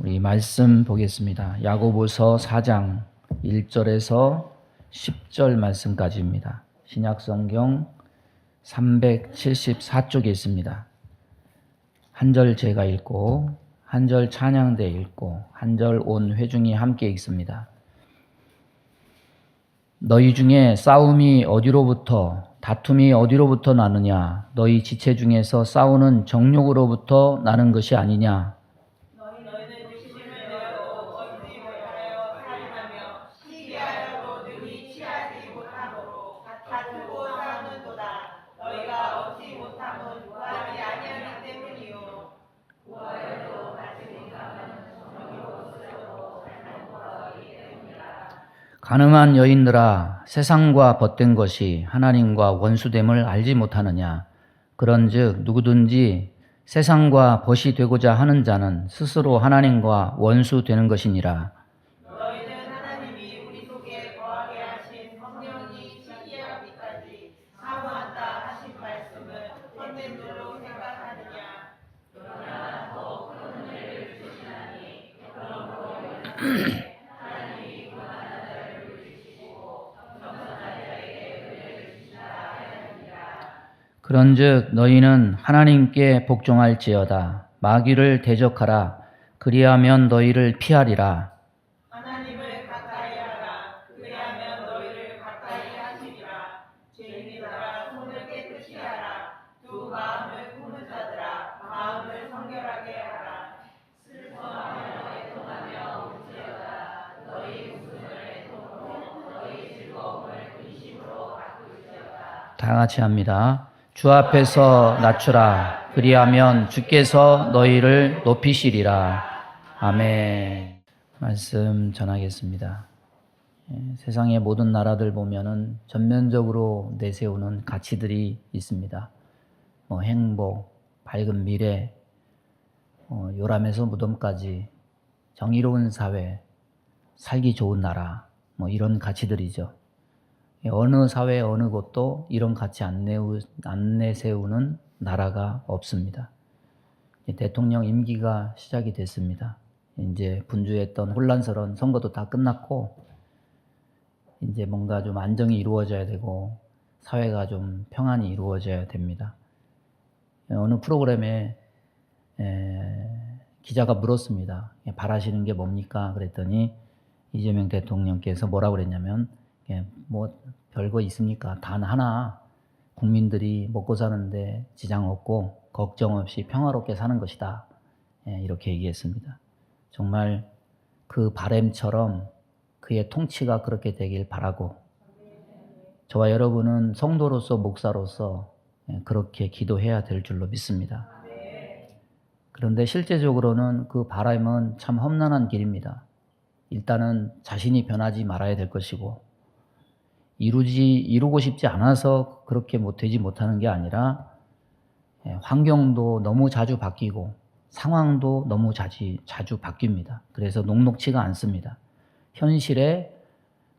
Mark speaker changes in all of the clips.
Speaker 1: 우리 말씀 보겠습니다. 야고보서 4장 1절에서 10절 말씀까지입니다. 신약성경 374쪽에 있습니다. 한 절 제가 읽고 한 절 찬양대 읽고 한 절 온 회중이 함께 읽습니다. 너희 중에 싸움이 어디로부터 다툼이 어디로부터 나느냐? 너희 지체 중에서 싸우는 정욕으로부터 나는 것이 아니냐?
Speaker 2: 너희는 욕심을 내어도 얻지 못하여 살인하며 시기하여도 능히 취하지 못하므로 다투고 싸우는도다. 너희가 얻지 못함은 구하지 아니하기 때문이요. 구하여도 받지 못함은 정욕으로 쓰여도 잘못 구하기 때문이라.
Speaker 1: 가늠한 여인들아, 세상과 벗된 것이 하나님과 원수됨을 알지 못하느냐? 그런즉 누구든지 세상과 벗이 되고자 하는 자는 스스로 하나님과 원수 되는 것이니라.
Speaker 2: 너희는 하나님이 우리 속에 거하게 하신 성령이 시기하기까지 사모한다 하신 말씀을 헛된 줄로 생각하느냐? 그러나 더 큰 은혜를 주시나니 그러므로 하나님이 구하는 자를 주시고 겸손한 자에게 은혜를 주시라 하였느니라.
Speaker 1: 그런즉 너희는 하나님께 복종할지어다. 마귀를 대적하라. 그리하면 너희를 피하리라.
Speaker 2: 하나님을 가까이 하라. 그리하면 너희를 가까이 하시리라. 죄인들아 손을 깨끗이 하라. 두 마음을 품은 자들아 마음을 성결하게 하라. 슬퍼하며 애통하며 울지어다. 너희 웃음을 애통으로 너희 즐거움을 근심으로 바꾸시어다.
Speaker 1: 다 같이 합니다. 주 앞에서 낮추라. 그리하면 주께서 너희를 높이시리라. 아멘. 말씀 전하겠습니다. 세상의 모든 나라들 보면은 전면적으로 내세우는 가치들이 있습니다. 행복, 밝은 미래, 요람에서 무덤까지, 정의로운 사회, 살기 좋은 나라, 이런 가치들이죠. 어느 사회 어느 곳도 이런 가치 안 내세우는 나라가 없습니다. 대통령 임기가 시작이 됐습니다. 이제 분주했던 혼란스러운 선거도 다 끝났고 이제 뭔가 좀 안정이 이루어져야 되고 사회가 좀 평안이 이루어져야 됩니다. 어느 프로그램에 기자가 물었습니다. 바라시는 게 뭡니까? 그랬더니 이재명 대통령께서 뭐라고 그랬냐면 별거 있습니까? 단 하나, 국민들이 먹고 사는데 지장 없고 걱정 없이 평화롭게 사는 것이다. 이렇게 얘기했습니다. 정말 그 바램처럼 그의 통치가 그렇게 되길 바라고 저와 여러분은 성도로서 목사로서 그렇게 기도해야 될 줄로 믿습니다. 그런데 실제적으로는 그 바람은 참 험난한 길입니다. 일단은 자신이 변하지 말아야 될 것이고 이루고 싶지 않아서 그렇게 되지 못하는 게 아니라 환경도 너무 자주 바뀌고 상황도 너무 자주 바뀝니다. 그래서 녹록치가 않습니다. 현실에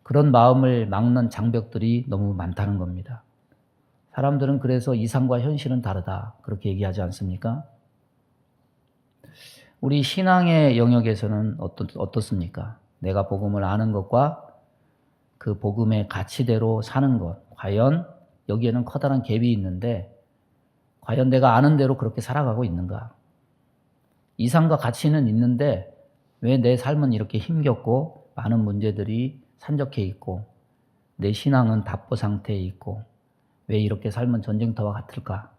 Speaker 1: 그런 마음을 막는 장벽들이 너무 많다는 겁니다. 사람들은 그래서 이상과 현실은 다르다 그렇게 얘기하지 않습니까? 우리 신앙의 영역에서는 어떻습니까? 내가 복음을 아는 것과 그 복음의 가치대로 사는 것, 과연 여기에는 커다란 갭이 있는데 과연 내가 아는 대로 그렇게 살아가고 있는가? 이상과 가치는 있는데 왜 내 삶은 이렇게 힘겹고 많은 문제들이 산적해 있고 내 신앙은 답보 상태에 있고 왜 이렇게 삶은 전쟁터와 같을까?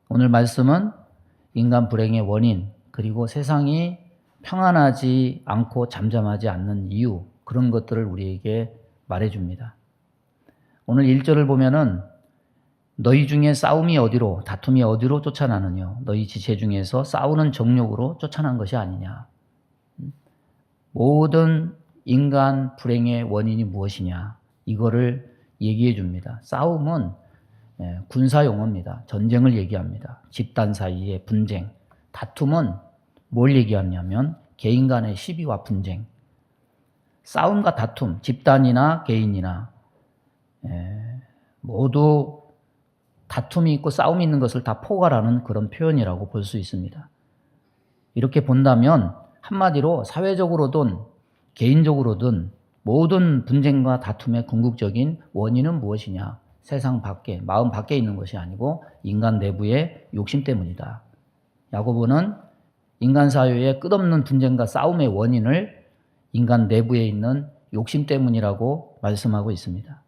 Speaker 1: 오늘 말씀은 인간 불행의 원인 그리고 세상이 평안하지 않고 잠잠하지 않는 이유 그런 것들을 우리에게 말해줍니다. 오늘 1절을 보면은 너희 중에 싸움이 어디로 다툼이 어디로 쫓아나느냐 너희 지체 중에서 싸우는 정욕으로 쫓아난 것이 아니냐. 모든 인간 불행의 원인이 무엇이냐 이거를 얘기해 줍니다. 싸움은 군사 용어입니다. 전쟁을 얘기합니다. 집단 사이의 분쟁. 다툼은 뭘 얘기하냐면 개인 간의 시비와 분쟁. 싸움과 다툼, 집단이나 개인이나 모두 다툼이 있고 싸움이 있는 것을 다 포괄하는 그런 표현이라고 볼 수 있습니다. 이렇게 본다면 한마디로 사회적으로든 개인적으로든 모든 분쟁과 다툼의 궁극적인 원인은 무엇이냐? 세상 밖에, 마음 밖에 있는 것이 아니고 인간 내부의 욕심 때문이다. 야고보는 인간 사회의 끝없는 분쟁과 싸움의 원인을 인간 내부에 있는 욕심 때문이라고 말씀하고 있습니다.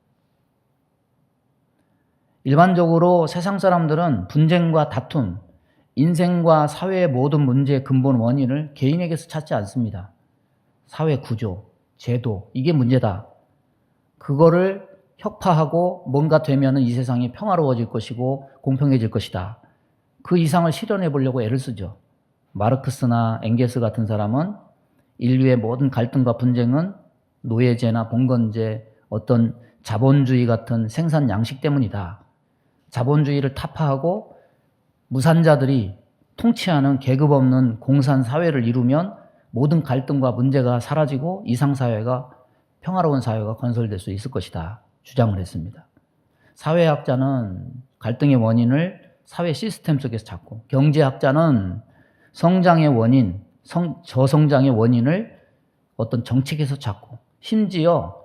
Speaker 1: 일반적으로 세상 사람들은 분쟁과 다툼, 인생과 사회의 모든 문제의 근본 원인을 개인에게서 찾지 않습니다. 사회 구조, 제도, 이게 문제다. 그거를 혁파하고 뭔가 되면은 이 세상이 평화로워질 것이고 공평해질 것이다. 그 이상을 실현해 보려고 애를 쓰죠. 마르크스나 엥겔스 같은 사람은 인류의 모든 갈등과 분쟁은 노예제나 봉건제, 어떤 자본주의 같은 생산 양식 때문이다. 자본주의를 타파하고 무산자들이 통치하는 계급 없는 공산 사회를 이루면 모든 갈등과 문제가 사라지고 이상사회가, 평화로운 사회가 건설될 수 있을 것이다 주장을 했습니다. 사회학자는 갈등의 원인을 사회 시스템 속에서 찾고, 경제학자는 성장의 원인, 저성장의 원인을 어떤 정책에서 찾고, 심지어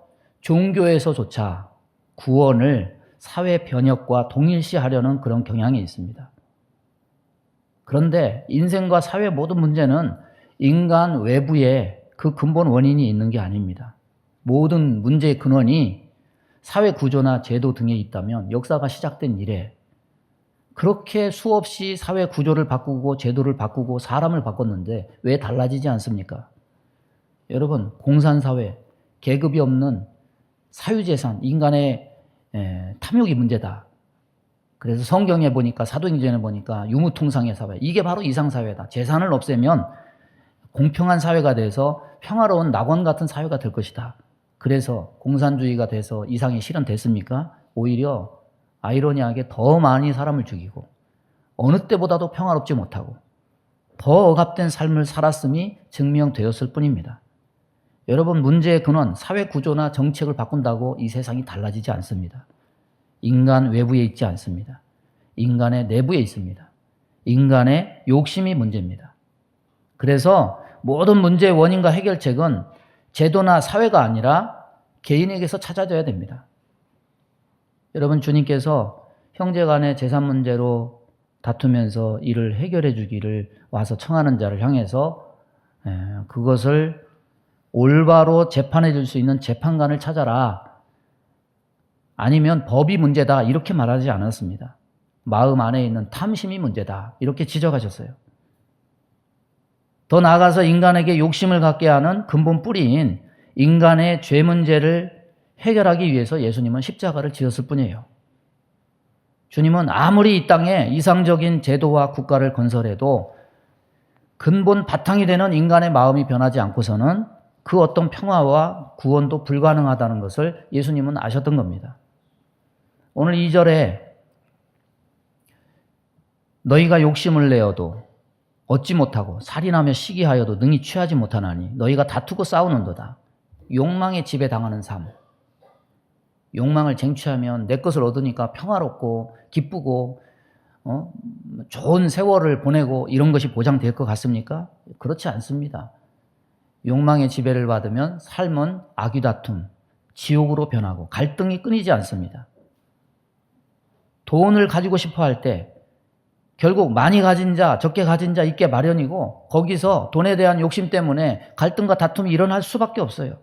Speaker 1: 종교에서조차 구원을 사회 변혁과 동일시하려는 그런 경향이 있습니다. 그런데 인생과 사회 모든 문제는 인간 외부에 그 근본 원인이 있는 게 아닙니다. 모든 문제의 근원이 사회 구조나 제도 등에 있다면 역사가 시작된 이래 그렇게 수없이 사회 구조를 바꾸고 제도를 바꾸고 사람을 바꿨는데 왜 달라지지 않습니까? 여러분, 공산사회, 계급이 없는 사유재산, 인간의 탐욕이 문제다. 그래서 성경에 보니까, 사도행전에 보니까 유무통상의 사회, 이게 바로 이상사회다. 재산을 없애면 공평한 사회가 돼서 평화로운 낙원 같은 사회가 될 것이다. 그래서 공산주의가 돼서 이상이 실현됐습니까? 오히려 아이러니하게 더 많이 사람을 죽이고 어느 때보다도 평화롭지 못하고 더 억압된 삶을 살았음이 증명되었을 뿐입니다. 여러분, 문제의 근원, 사회 구조나 정책을 바꾼다고 이 세상이 달라지지 않습니다. 인간 외부에 있지 않습니다. 인간의 내부에 있습니다. 인간의 욕심이 문제입니다. 그래서 모든 문제의 원인과 해결책은 제도나 사회가 아니라 개인에게서 찾아져야 됩니다. 여러분, 주님께서 형제간의 재산 문제로 다투면서 이를 해결해 주기를 와서 청하는 자를 향해서 그것을 올바로 재판해 줄 수 있는 재판관을 찾아라. 아니면 법이 문제다. 이렇게 말하지 않았습니다. 마음 안에 있는 탐심이 문제다. 이렇게 지적하셨어요. 더 나아가서 인간에게 욕심을 갖게 하는 근본 뿌리인 인간의 죄 문제를 해결하기 위해서 예수님은 십자가를 지었을 뿐이에요. 주님은 아무리 이 땅에 이상적인 제도와 국가를 건설해도 근본 바탕이 되는 인간의 마음이 변하지 않고서는 그 어떤 평화와 구원도 불가능하다는 것을 예수님은 아셨던 겁니다. 오늘 2절에 너희가 욕심을 내어도 얻지 못하고 살인하며 시기하여도 능히 취하지 못하나니 너희가 다투고 싸우는도다. 욕망의 지배 당하는 삶. 욕망을 쟁취하면 내 것을 얻으니까 평화롭고 기쁘고 좋은 세월을 보내고 이런 것이 보장될 것 같습니까? 그렇지 않습니다. 욕망의 지배를 받으면 삶은 악유다툼, 지옥으로 변하고 갈등이 끊이지 않습니다. 돈을 가지고 싶어 할 때 결국 많이 가진 자, 적게 가진 자 있게 마련이고 거기서 돈에 대한 욕심 때문에 갈등과 다툼이 일어날 수밖에 없어요.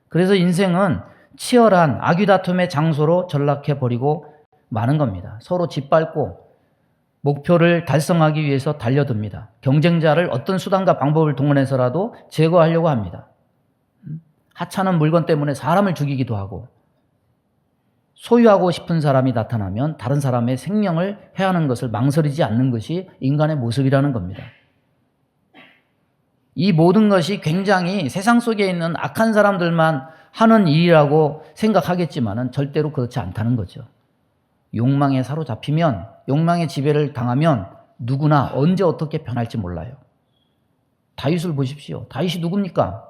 Speaker 1: 그래서 인생은 치열한 악유다툼의 장소로 전락해버리고 마는 겁니다. 서로 짓밟고 목표를 달성하기 위해서 달려듭니다. 경쟁자를 어떤 수단과 방법을 동원해서라도 제거하려고 합니다. 하찮은 물건 때문에 사람을 죽이기도 하고 소유하고 싶은 사람이 나타나면 다른 사람의 생명을 해하는 것을 망설이지 않는 것이 인간의 모습이라는 겁니다. 이 모든 것이 굉장히 세상 속에 있는 악한 사람들만 하는 일이라고 생각하겠지만은 절대로 그렇지 않다는 거죠. 욕망에 사로잡히면, 욕망의 지배를 당하면 누구나 언제 어떻게 변할지 몰라요. 다윗을 보십시오. 다윗이 누굽니까?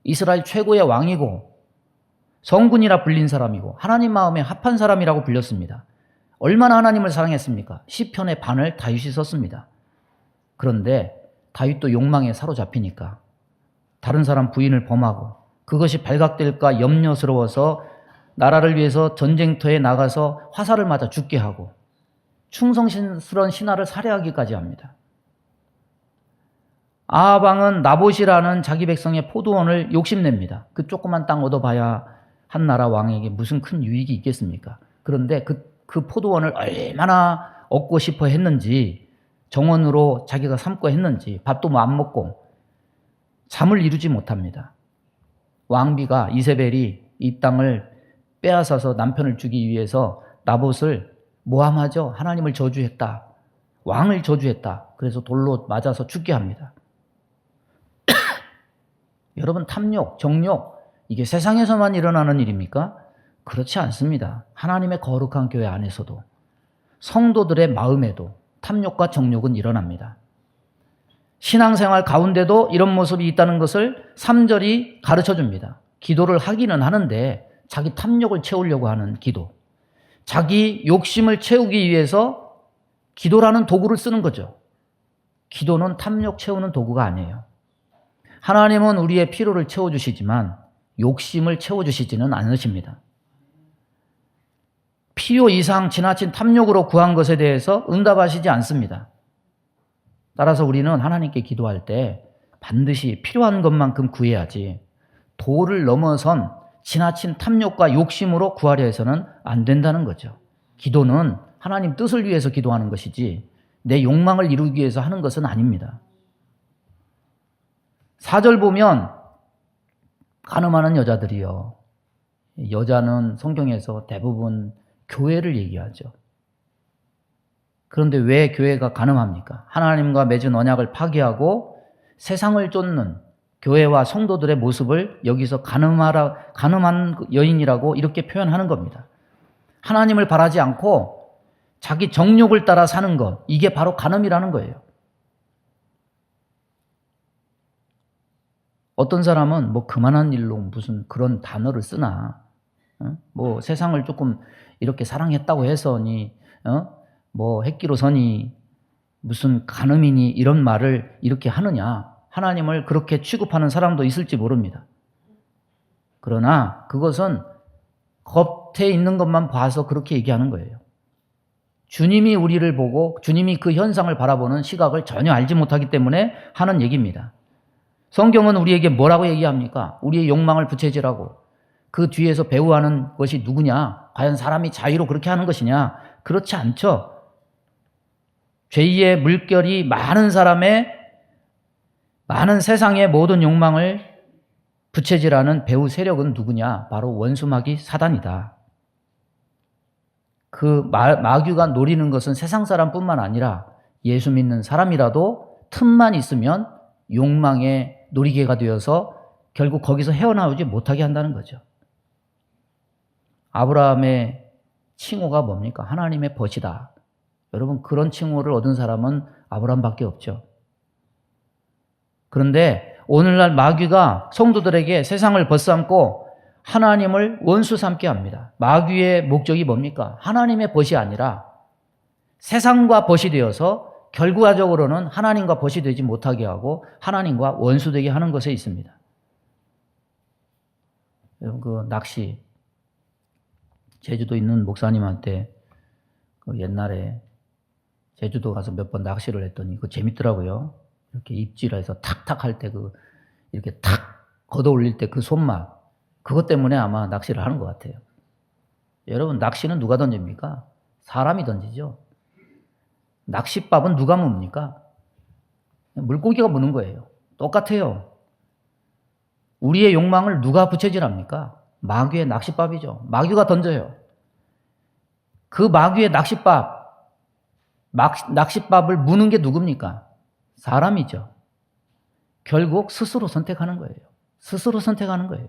Speaker 1: 이스라엘 최고의 왕이고 성군이라 불린 사람이고 하나님 마음에 합한 사람이라고 불렸습니다. 얼마나 하나님을 사랑했습니까? 시편의 반을 다윗이 썼습니다. 그런데 다윗도 욕망에 사로잡히니까 다른 사람 부인을 범하고 그것이 발각될까 염려스러워서 나라를 위해서 전쟁터에 나가서 화살을 맞아 죽게 하고 충성스러운 신하를 살해하기까지 합니다. 아합 왕은 나봇이라는 자기 백성의 포도원을 욕심냅니다. 그 조그만 땅 얻어봐야 한 나라 왕에게 무슨 큰 유익이 있겠습니까? 그런데 그 포도원을 얼마나 얻고 싶어 했는지, 정원으로 자기가 삼고 했는지, 밥도 뭐 안 먹고 잠을 이루지 못합니다. 왕비가 이세벨이 이 땅을 빼앗아서 남편을 주기 위해서 나봇을 모함하죠. 하나님을 저주했다. 왕을 저주했다. 그래서 돌로 맞아서 죽게 합니다. 여러분, 탐욕, 정욕, 이게 세상에서만 일어나는 일입니까? 그렇지 않습니다. 하나님의 거룩한 교회 안에서도, 성도들의 마음에도 탐욕과 정욕은 일어납니다. 신앙생활 가운데도 이런 모습이 있다는 것을 3절이 가르쳐 줍니다. 기도를 하기는 하는데 자기 탐욕을 채우려고 하는 기도, 자기 욕심을 채우기 위해서 기도라는 도구를 쓰는 거죠. 기도는 탐욕 채우는 도구가 아니에요. 하나님은 우리의 필요를 채워주시지만 욕심을 채워주시지는 않으십니다. 필요 이상 지나친 탐욕으로 구한 것에 대해서 응답하시지 않습니다. 따라서 우리는 하나님께 기도할 때 반드시 필요한 것만큼 구해야지, 도를 넘어선 지나친 탐욕과 욕심으로 구하려 해서는 안 된다는 거죠. 기도는 하나님 뜻을 위해서 기도하는 것이지 내 욕망을 이루기 위해서 하는 것은 아닙니다. 4절 보면 가늠하는 여자들이요. 여자는 성경에서 대부분 교회를 얘기하죠. 그런데 왜 교회가 가늠합니까? 하나님과 맺은 언약을 파기하고 세상을 쫓는 교회와 성도들의 모습을 여기서 가늠한 여인이라고 이렇게 표현하는 겁니다. 하나님을 바라지 않고 자기 정욕을 따라 사는 것, 이게 바로 가늠이라는 거예요. 어떤 사람은 뭐 그만한 일로 무슨 그런 단어를 쓰나, 뭐 세상을 조금 이렇게 사랑했다고 해서니, 뭐 핵기로 서니 무슨 가늠이니 이런 말을 이렇게 하느냐, 하나님을 그렇게 취급하는 사람도 있을지 모릅니다. 그러나 그것은 겉에 있는 것만 봐서 그렇게 얘기하는 거예요. 주님이 우리를 보고 주님이 그 현상을 바라보는 시각을 전혀 알지 못하기 때문에 하는 얘기입니다. 성경은 우리에게 뭐라고 얘기합니까? 우리의 욕망을 부채질하고 그 뒤에서 배후하는 것이 누구냐? 과연 사람이 자유로 그렇게 하는 것이냐? 그렇지 않죠. 죄의 물결이 많은 세상의 모든 욕망을 부채질하는 배후 세력은 누구냐? 바로 원수마귀 사단이다. 그 마귀가 노리는 것은 세상 사람뿐만 아니라 예수 믿는 사람이라도 틈만 있으면 욕망의 놀이개가 되어서 결국 거기서 헤어나오지 못하게 한다는 거죠. 아브라함의 칭호가 뭡니까? 하나님의 벗이다. 여러분, 그런 칭호를 얻은 사람은 아브라함밖에 없죠. 그런데 오늘날 마귀가 성도들에게 세상을 벗삼고 하나님을 원수 삼게 합니다. 마귀의 목적이 뭡니까? 하나님의 벗이 아니라 세상과 벗이 되어서 결과적으로는 하나님과 벗이 되지 못하게 하고 하나님과 원수되게 하는 것에 있습니다. 여러분, 그 낚시, 제주도 있는 목사님한테 그 옛날에 제주도 가서 몇 번 낚시를 했더니 그거 재밌더라고요. 이렇게 입질해서 탁탁 할 때 이렇게 탁 걷어 올릴 때 그 손맛, 그것 때문에 아마 낚시를 하는 것 같아요. 여러분, 낚시는 누가 던집니까? 사람이 던지죠. 낚싯밥은 누가 뭅니까? 물고기가 무는 거예요. 똑같아요. 우리의 욕망을 누가 부채질합니까? 마귀의 낚싯밥이죠. 마귀가 던져요. 그 마귀의 낚싯밥을 무는 게 누굽니까? 사람이죠. 결국 스스로 선택하는 거예요. 스스로 선택하는 거예요.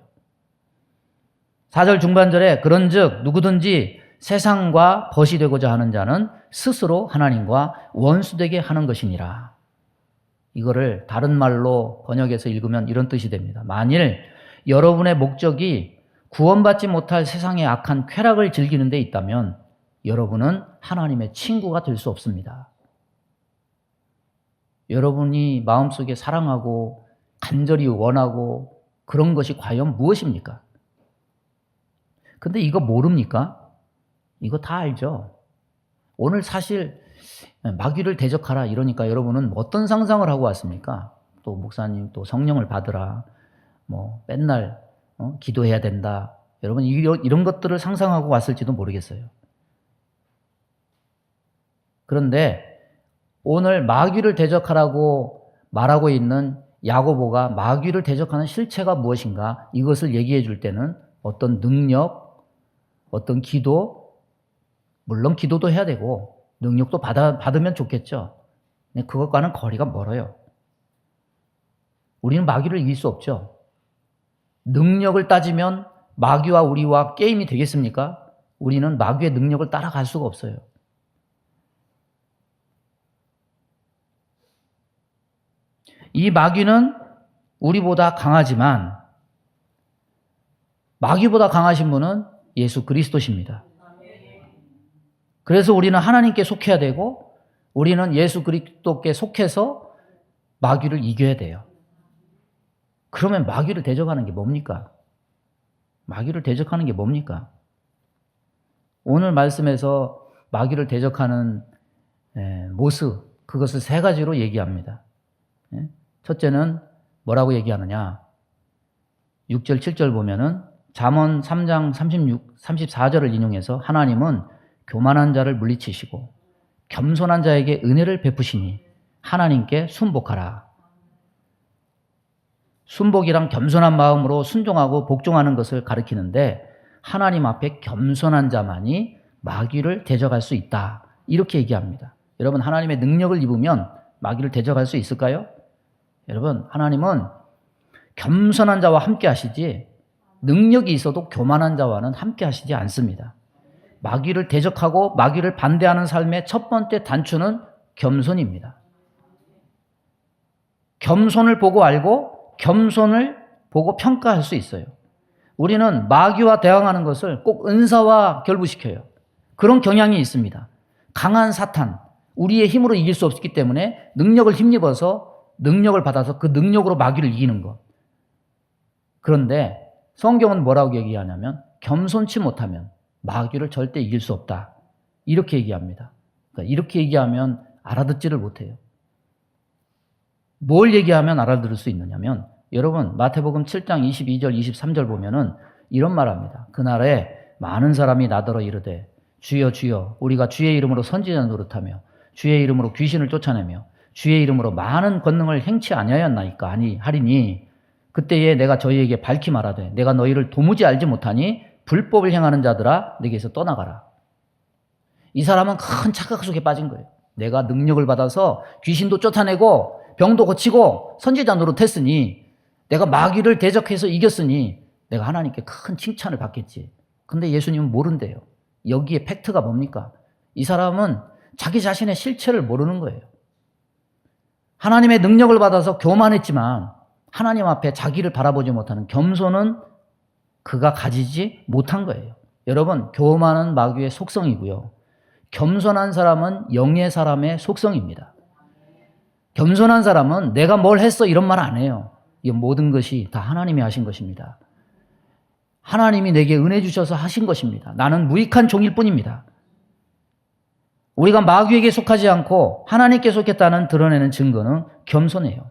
Speaker 1: 4절 중반절에 그런즉 누구든지 세상과 벗이 되고자 하는 자는 스스로 하나님과 원수되게 하는 것이니라. 이거를 다른 말로 번역해서 읽으면 이런 뜻이 됩니다. 만일 여러분의 목적이 구원받지 못할 세상의 악한 쾌락을 즐기는 데 있다면 여러분은 하나님의 친구가 될 수 없습니다. 여러분이 마음속에 사랑하고 간절히 원하고 그런 것이 과연 무엇입니까? 근데 이거 모릅니까? 이거 다 알죠? 오늘 사실 마귀를 대적하라 이러니까 여러분은 어떤 상상을 하고 왔습니까? 또 목사님 또 성령을 받으라, 뭐 맨날 기도해야 된다. 여러분 이런 것들을 상상하고 왔을지도 모르겠어요. 그런데 오늘 마귀를 대적하라고 말하고 있는 야고보가 마귀를 대적하는 실체가 무엇인가 이것을 얘기해 줄 때는 어떤 능력, 어떤 기도, 물론 기도도 해야 되고 능력도 받으면 좋겠죠. 근데 그것과는 거리가 멀어요. 우리는 마귀를 이길 수 없죠. 능력을 따지면 마귀와 우리와 게임이 되겠습니까? 우리는 마귀의 능력을 따라갈 수가 없어요. 이 마귀는 우리보다 강하지만 마귀보다 강하신 분은 예수 그리스도십니다. 그래서 우리는 하나님께 속해야 되고 우리는 예수 그리스도께 속해서 마귀를 이겨야 돼요. 그러면 마귀를 대적하는 게 뭡니까? 마귀를 대적하는 게 뭡니까? 오늘 말씀에서 마귀를 대적하는 모습, 그것을 세 가지로 얘기합니다. 첫째는 뭐라고 얘기하느냐? 6절, 7절 보면은 잠언 3장 34절을 인용해서 하나님은 교만한 자를 물리치시고 겸손한 자에게 은혜를 베푸시니 하나님께 순복하라. 순복이랑 겸손한 마음으로 순종하고 복종하는 것을 가리키는데 하나님 앞에 겸손한 자만이 마귀를 대적할 수 있다. 이렇게 얘기합니다. 여러분 하나님의 능력을 입으면 마귀를 대적할 수 있을까요? 여러분 하나님은 겸손한 자와 함께 하시지 능력이 있어도 교만한 자와는 함께 하시지 않습니다. 마귀를 대적하고 마귀를 반대하는 삶의 첫 번째 단추는 겸손입니다. 겸손을 보고 알고 겸손을 보고 평가할 수 있어요. 우리는 마귀와 대항하는 것을 꼭 은사와 결부시켜요. 그런 경향이 있습니다. 강한 사탄, 우리의 힘으로 이길 수 없기 때문에 능력을 힘입어서 능력을 받아서 그 능력으로 마귀를 이기는 것. 그런데 성경은 뭐라고 얘기하냐면 겸손치 못하면 마귀를 절대 이길 수 없다. 이렇게 얘기합니다. 그러니까 이렇게 얘기하면 알아듣지를 못해요. 뭘 얘기하면 알아들을 수 있느냐면 여러분 마태복음 7장 22절 23절 보면은 이런 말합니다. 그날에 많은 사람이 나더러 이르되 주여 주여 우리가 주의 이름으로 선지자 노릇하며 주의 이름으로 귀신을 쫓아내며 주의 이름으로 많은 권능을 행치 아니하였나이까 아니 하리니 그때에 내가 저희에게 밝히 말하되 내가 너희를 도무지 알지 못하니 불법을 행하는 자들아 내게서 떠나가라. 이 사람은 큰 착각 속에 빠진 거예요. 내가 능력을 받아서 귀신도 쫓아내고 병도 고치고 선지자 노릇했으니 내가 마귀를 대적해서 이겼으니 내가 하나님께 큰 칭찬을 받겠지. 근데 예수님은 모른대요. 여기에 팩트가 뭡니까? 이 사람은 자기 자신의 실체를 모르는 거예요. 하나님의 능력을 받아서 교만했지만 하나님 앞에 자기를 바라보지 못하는 겸손은 그가 가지지 못한 거예요. 여러분, 교만은 마귀의 속성이고요. 겸손한 사람은 영의 사람의 속성입니다. 겸손한 사람은 내가 뭘 했어 이런 말 안 해요. 이 모든 것이 다 하나님이 하신 것입니다. 하나님이 내게 은혜 주셔서 하신 것입니다. 나는 무익한 종일 뿐입니다. 우리가 마귀에게 속하지 않고 하나님께 속했다는 드러내는 증거는 겸손해요.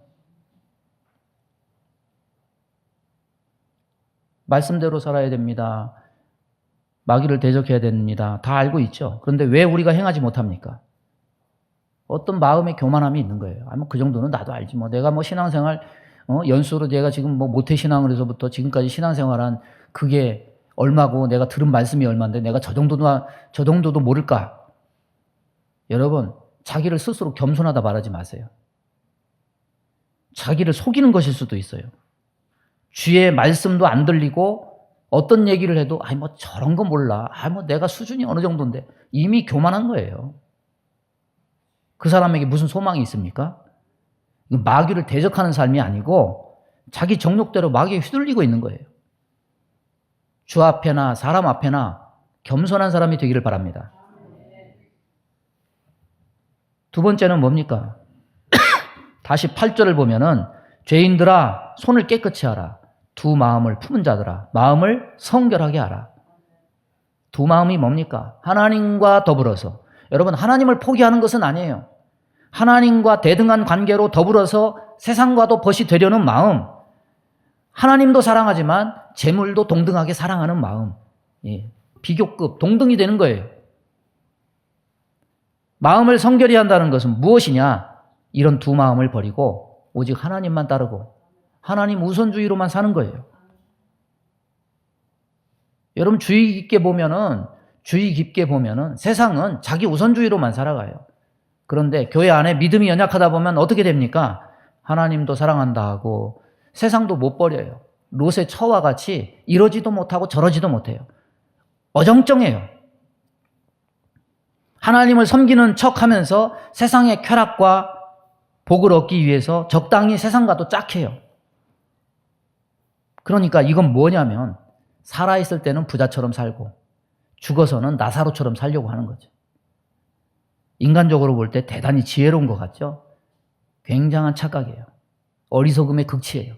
Speaker 1: 말씀대로 살아야 됩니다. 마귀를 대적해야 됩니다. 다 알고 있죠. 그런데 왜 우리가 행하지 못합니까? 어떤 마음의 교만함이 있는 거예요. 그 정도는 나도 알지. 내가 신앙생활, 연수로 내가 지금 모태신앙을 해서부터 지금까지 신앙생활한 그게 얼마고 내가 들은 말씀이 얼마인데 내가 저 정도도 모를까? 여러분, 자기를 스스로 겸손하다 말하지 마세요. 자기를 속이는 것일 수도 있어요. 주의 말씀도 안 들리고 어떤 얘기를 해도 저런 거 몰라. 내가 수준이 어느 정도인데 이미 교만한 거예요. 그 사람에게 무슨 소망이 있습니까? 마귀를 대적하는 삶이 아니고 자기 정욕대로 마귀에 휘둘리고 있는 거예요. 주 앞에나 사람 앞에나 겸손한 사람이 되기를 바랍니다. 두 번째는 뭡니까? 다시 8절을 보면은 죄인들아 손을 깨끗이 하라. 두 마음을 품은 자들아 마음을 성결하게 하라. 두 마음이 뭡니까? 하나님과 더불어서. 여러분, 하나님을 포기하는 것은 아니에요. 하나님과 대등한 관계로 더불어서 세상과도 벗이 되려는 마음, 하나님도 사랑하지만 재물도 동등하게 사랑하는 마음, 비교급 동등이 되는 거예요. 마음을 성결히 한다는 것은 무엇이냐? 이런 두 마음을 버리고 오직 하나님만 따르고 하나님 우선주의로만 사는 거예요. 여러분, 주의 깊게 보면은 세상은 자기 우선주의로만 살아가요. 그런데 교회 안에 믿음이 연약하다 보면 어떻게 됩니까? 하나님도 사랑한다 하고 세상도 못 버려요. 롯의 처와 같이 이러지도 못하고 저러지도 못해요. 어정쩡해요. 하나님을 섬기는 척하면서 세상의 쾌락과 복을 얻기 위해서 적당히 세상과도 짝해요. 그러니까 이건 뭐냐면 살아있을 때는 부자처럼 살고 죽어서는 나사로처럼 살려고 하는 거죠. 인간적으로 볼 때 대단히 지혜로운 것 같죠? 굉장한 착각이에요. 어리석음의 극치예요.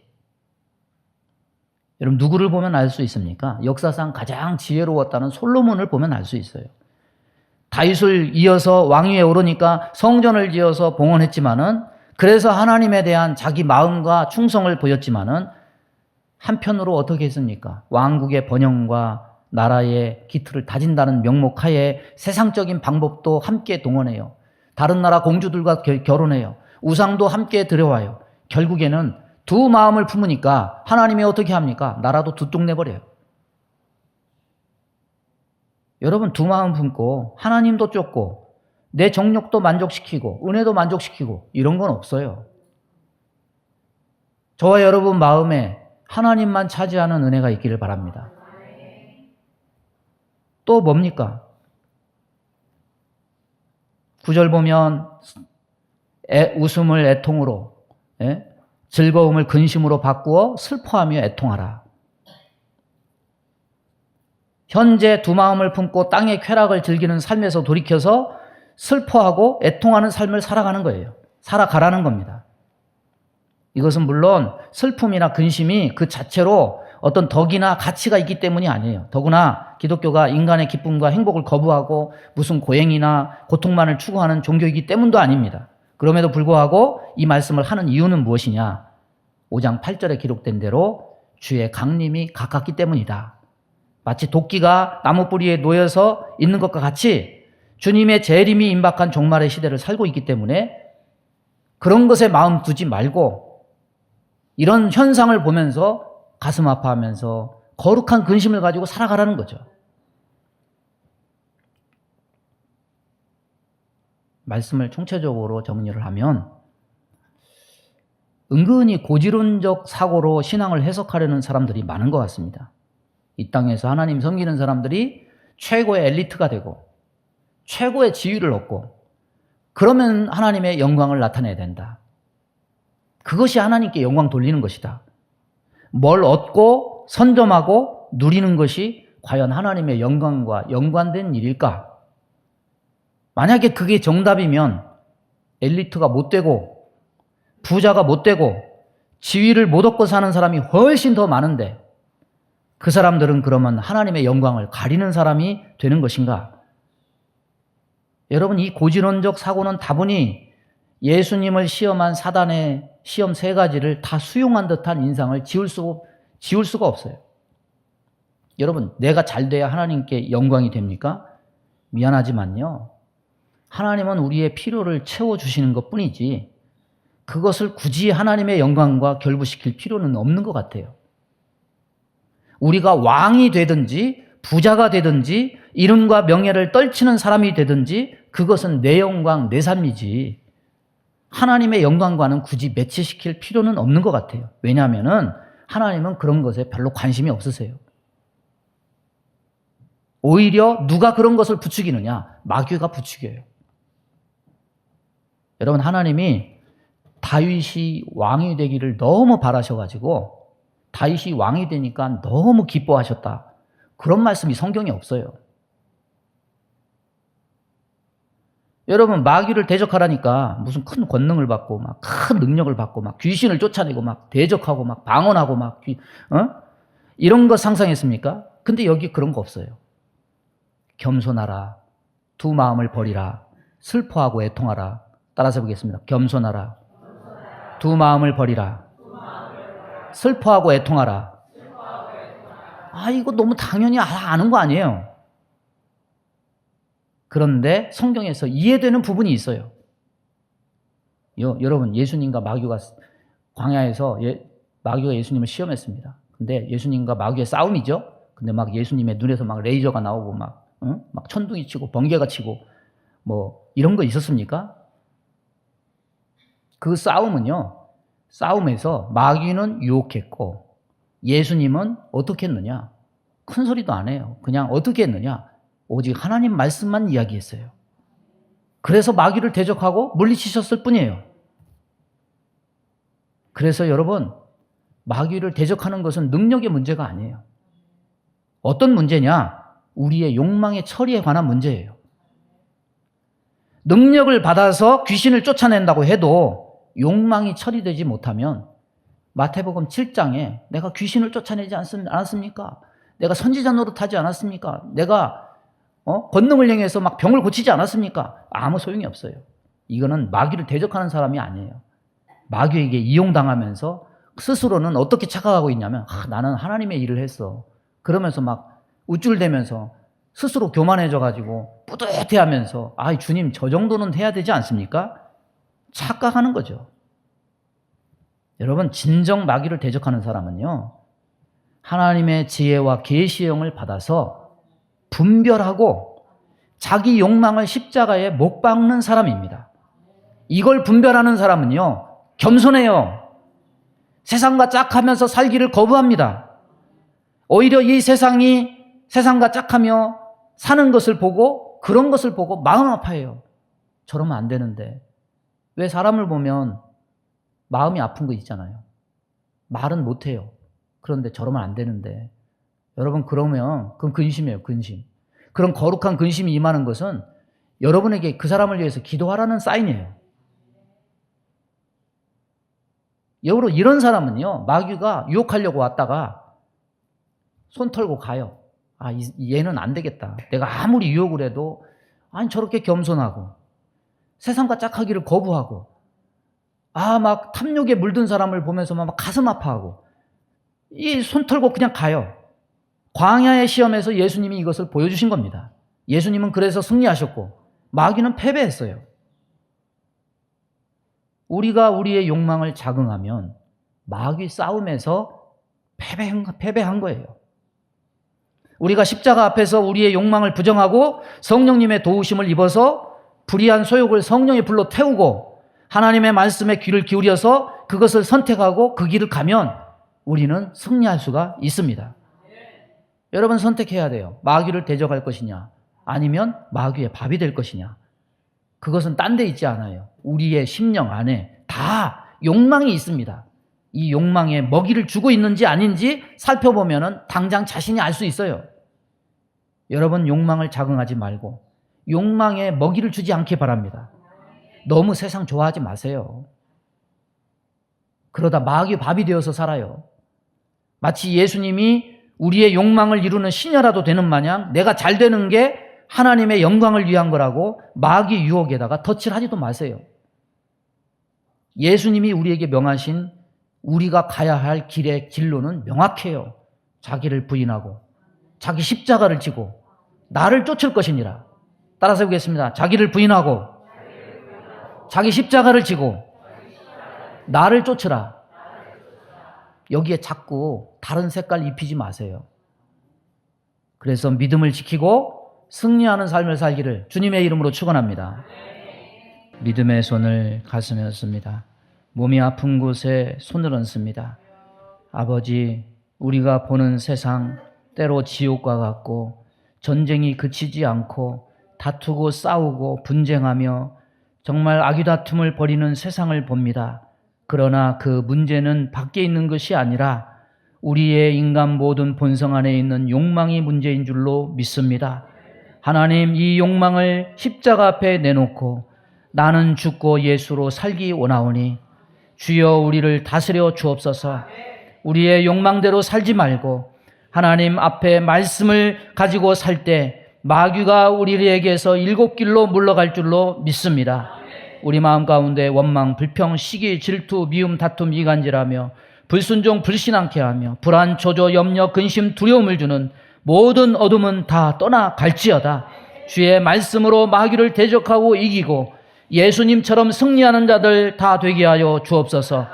Speaker 1: 여러분, 누구를 보면 알 수 있습니까? 역사상 가장 지혜로웠다는 솔로몬을 보면 알 수 있어요. 다윗을 이어서 왕위에 오르니까 성전을 지어서 봉헌했지만은, 그래서 하나님에 대한 자기 마음과 충성을 보였지만은 한편으로 어떻게 했습니까? 왕국의 번영과 나라의 기틀을 다진다는 명목하에 세상적인 방법도 함께 동원해요. 다른 나라 공주들과 결혼해요. 우상도 함께 들여와요. 결국에는 두 마음을 품으니까 하나님이 어떻게 합니까? 나라도 두둑내버려요. 여러분, 두 마음 품고 하나님도 쫓고 내 정욕도 만족시키고 은혜도 만족시키고 이런 건 없어요. 저와 여러분 마음에 하나님만 차지하는 은혜가 있기를 바랍니다. 또 뭡니까? 9절 보면 웃음을 애통으로, 즐거움을 근심으로 바꾸어 슬퍼하며 애통하라. 현재 두 마음을 품고 땅의 쾌락을 즐기는 삶에서 돌이켜서 슬퍼하고 애통하는 삶을 살아가는 거예요. 살아가라는 겁니다. 이것은 물론 슬픔이나 근심이 그 자체로 어떤 덕이나 가치가 있기 때문이 아니에요. 더구나 기독교가 인간의 기쁨과 행복을 거부하고 무슨 고행이나 고통만을 추구하는 종교이기 때문도 아닙니다. 그럼에도 불구하고 이 말씀을 하는 이유는 무엇이냐? 5장 8절에 기록된 대로 주의 강림이 가깝기 때문이다. 마치 도끼가 나무 뿌리에 놓여서 있는 것과 같이 주님의 재림이 임박한 종말의 시대를 살고 있기 때문에 그런 것에 마음 두지 말고 이런 현상을 보면서 가슴 아파하면서 거룩한 근심을 가지고 살아가라는 거죠. 말씀을 총체적으로 정리를 하면 은근히 고지론적 사고로 신앙을 해석하려는 사람들이 많은 것 같습니다. 이 땅에서 하나님 섬기는 사람들이 최고의 엘리트가 되고 최고의 지위를 얻고 그러면 하나님의 영광을 나타내야 된다. 그것이 하나님께 영광 돌리는 것이다. 뭘 얻고 선점하고 누리는 것이 과연 하나님의 영광과 연관된 일일까? 만약에 그게 정답이면 엘리트가 못 되고 부자가 못 되고 지위를 못 얻고 사는 사람이 훨씬 더 많은데 그 사람들은 그러면 하나님의 영광을 가리는 사람이 되는 것인가? 여러분, 이 고지론적 사고는 다분히 예수님을 시험한 사단의 시험 3가지를 다 수용한 듯한 인상을 지울 수가 없어요. 여러분, 내가 잘 돼야 하나님께 영광이 됩니까? 미안하지만요. 하나님은 우리의 필요를 채워주시는 것 뿐이지 그것을 굳이 하나님의 영광과 결부시킬 필요는 없는 것 같아요. 우리가 왕이 되든지 부자가 되든지 이름과 명예를 떨치는 사람이 되든지 그것은 내 영광, 내 삶이지 하나님의 영광과는 굳이 매치시킬 필요는 없는 것 같아요. 왜냐하면 하나님은 그런 것에 별로 관심이 없으세요. 오히려 누가 그런 것을 부추기느냐? 마귀가 부추겨요. 여러분, 하나님이 다윗이 왕이 되기를 너무 바라셔가지고 다윗이 왕이 되니까 너무 기뻐하셨다. 그런 말씀이 성경에 없어요. 여러분, 마귀를 대적하라니까 무슨 큰 권능을 받고 막 큰 능력을 받고 막 귀신을 쫓아내고 막 대적하고 막 방언하고 막 이런 거 상상했습니까? 근데 여기 그런 거 없어요. 겸손하라. 두 마음을 버리라. 슬퍼하고 애통하라. 따라서 보겠습니다. 겸손하라. 두 마음을 버리라. 슬퍼하고 애통하라. 이거 너무 당연히 아는 거 아니에요. 그런데 성경에서 이해되는 부분이 있어요. 여러분, 예수님과 마귀가 광야에서 마귀가 예수님을 시험했습니다. 근데 예수님과 마귀의 싸움이죠. 근데 막 예수님의 눈에서 막 레이저가 나오고 막 천둥이 치고 번개가 치고 뭐 이런 거 있었습니까? 그 싸움에서 마귀는 유혹했고 예수님은 어떻게 했느냐? 큰 소리도 안 해요. 그냥 어떻게 했느냐? 오직 하나님 말씀만 이야기했어요. 그래서 마귀를 대적하고 물리치셨을 뿐이에요. 그래서 여러분, 마귀를 대적하는 것은 능력의 문제가 아니에요. 어떤 문제냐? 우리의 욕망의 처리에 관한 문제예요. 능력을 받아서 귀신을 쫓아낸다고 해도 욕망이 처리되지 못하면 마태복음 7장에 내가 귀신을 쫓아내지 않았습니까? 내가 선지자 노릇하지 않았습니까? 내가 권능을 행해서 막 병을 고치지 않았습니까? 아무 소용이 없어요. 이거는 마귀를 대적하는 사람이 아니에요. 마귀에게 이용당하면서 스스로는 어떻게 착각하고 있냐면 나는 하나님의 일을 했어. 그러면서 막 우쭐대면서 스스로 교만해져가지고 뿌듯해하면서 주님 저 정도는 해야 되지 않습니까? 착각하는 거죠. 여러분, 진정 마귀를 대적하는 사람은요, 하나님의 지혜와 계시의 영을 받아서 분별하고 자기 욕망을 십자가에 못 박는 사람입니다. 이걸 분별하는 사람은요, 겸손해요. 세상과 짝하면서 살기를 거부합니다. 오히려 이 세상이 세상과 짝하며 사는 것을 보고 그런 것을 보고 마음 아파해요. 저러면 안 되는데. 왜 사람을 보면 마음이 아픈 거 있잖아요. 말은 못해요. 그런데 저러면 안 되는데. 여러분, 그러면 그건 근심이에요. 근심. 그런 거룩한 근심이 임하는 것은 여러분에게 그 사람을 위해서 기도하라는 사인이에요. 여러분, 이런 사람은요, 마귀가 유혹하려고 왔다가 손 털고 가요. 얘는 안 되겠다. 내가 아무리 유혹을 해도 저렇게 겸손하고 세상과 짝하기를 거부하고 막 탐욕에 물든 사람을 보면서 막 가슴 아파하고 이 손 털고 그냥 가요. 광야의 시험에서 예수님이 이것을 보여주신 겁니다. 예수님은 그래서 승리하셨고 마귀는 패배했어요. 우리가 우리의 욕망을 자긍하면 마귀 싸움에서 패배한 거예요. 우리가 십자가 앞에서 우리의 욕망을 부정하고 성령님의 도우심을 입어서 불의한 소욕을 성령의 불로 태우고 하나님의 말씀에 귀를 기울여서 그것을 선택하고 그 길을 가면 우리는 승리할 수가 있습니다. 여러분, 선택해야 돼요. 마귀를 대적할 것이냐 아니면 마귀의 밥이 될 것이냐. 그것은 딴 데 있지 않아요. 우리의 심령 안에 다 욕망이 있습니다. 이 욕망에 먹이를 주고 있는지 아닌지 살펴보면 당장 자신이 알 수 있어요. 여러분, 욕망을 자긍하지 말고 욕망에 먹이를 주지 않기 바랍니다. 너무 세상 좋아하지 마세요. 그러다 마귀 밥이 되어서 살아요. 마치 예수님이 우리의 욕망을 이루는 시녀라도 되는 마냥 내가 잘 되는 게 하나님의 영광을 위한 거라고 마귀 유혹에다가 덫을 하지도 마세요. 예수님이 우리에게 명하신 우리가 가야 할 길의 진로는 명확해요. 자기를 부인하고 자기 십자가를 지고 나를 쫓을 것이니라. 따라서 보겠습니다. 자기를 부인하고 자기 십자가를 지고 나를 쫓으라. 여기에 자꾸 다른 색깔 입히지 마세요. 그래서 믿음을 지키고 승리하는 삶을 살기를 주님의 이름으로 축원합니다. 믿음의 손을 가슴에 얹습니다. 몸이 아픈 곳에 손을 얹습니다. 아버지, 우리가 보는 세상 때로 지옥과 같고 전쟁이 그치지 않고 다투고 싸우고 분쟁하며 정말 악유다툼을 벌이는 세상을 봅니다. 그러나 그 문제는 밖에 있는 것이 아니라 우리의 인간 모든 본성 안에 있는 욕망이 문제인 줄로 믿습니다. 하나님, 이 욕망을 십자가 앞에 내놓고 나는 죽고 예수로 살기 원하오니 주여 우리를 다스려 주옵소서. 우리의 욕망대로 살지 말고 하나님 앞에 말씀을 가지고 살 때 마귀가 우리에게서 일곱 길로 물러갈 줄로 믿습니다. 우리 마음 가운데 원망, 불평, 시기, 질투, 미움, 다툼, 이간질하며 불순종, 불신앙케 하며 불안, 조조, 염려, 근심, 두려움을 주는 모든 어둠은 다 떠나갈지어다. 주의 말씀으로 마귀를 대적하고 이기고 예수님처럼 승리하는 자들 다 되게 하여 주옵소서.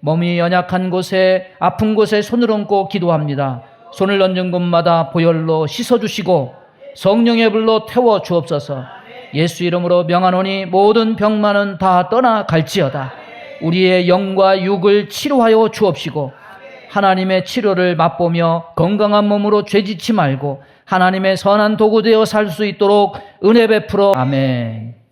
Speaker 1: 몸이 연약한 곳에, 아픈 곳에 손을 얹고 기도합니다. 손을 얹은 곳마다 보혈로 씻어주시고 성령의 불로 태워 주옵소서. 예수 이름으로 명하노니 모든 병만은 다 떠나갈지어다. 우리의 영과 육을 치료하여 주옵시고 하나님의 치료를 맛보며 건강한 몸으로 죄짓지 말고 하나님의 선한 도구 되어 살 수 있도록 은혜 베풀어. 아멘.